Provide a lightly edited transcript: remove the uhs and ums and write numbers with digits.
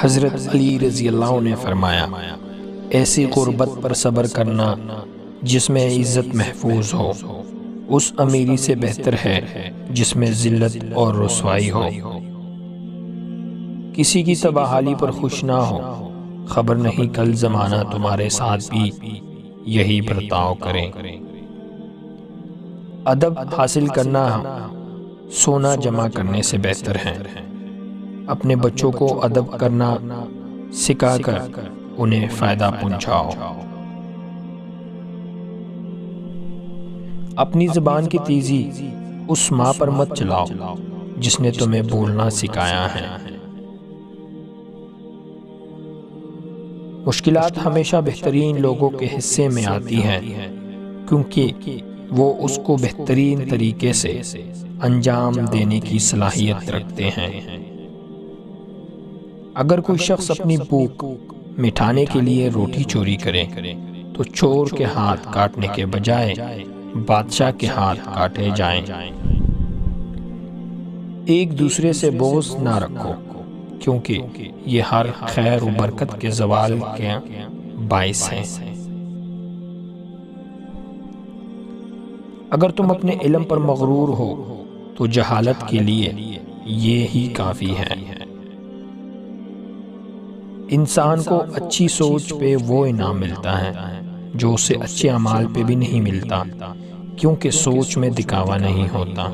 حضرت علی رضی اللہ عنہ نے فرمایا، ایسی غربت پر صبر کرنا جس میں عزت محفوظ ہو اس امیری سے بہتر ہے جس میں ذلت اور رسوائی ہو۔ کسی کی تباہی پر خوش نہ ہو، خبر نہیں کل زمانہ تمہارے ساتھ بھی یہی برتاؤ کریں۔ ادب حاصل کرنا سونا جمع کرنے سے بہتر ہے۔ اپنے بچوں کو ادب کرنا سکھا کر انہیں فائدہ پہنچاؤ۔ اپنی زبان کی تیزی اس ماں پر مت چلاؤ جس نے تمہیں بولنا سکھایا ہے۔ مشکلات ہمیشہ بہترین لوگوں کے حصے میں آتی ہیں کیونکہ وہ اس کو بہترین طریقے سے انجام دینے کی صلاحیت رکھتے ہیں۔ اگر کوئی شخص اپنی بھوک مٹانے کے لیے روٹی چوری کرے تو چور کے ہاتھ کاٹنے کے بجائے بادشاہ کے ہاتھ کاٹے جائیں۔ ایک دوسرے سے بغض نہ رکھو کیونکہ یہ ہر خیر و برکت کے زوال کے باعث ہیں۔ اگر تم اپنے علم پر مغرور ہو تو جہالت کے لیے یہ ہی کافی ہے۔ انسان کو اچھی سوچ پہ وہ انعام ملتا ہے جو اسے اچھے اعمال پہ بھی نہیں ملتا، کیونکہ سوچ میں دکھاوا نہیں ہوتا۔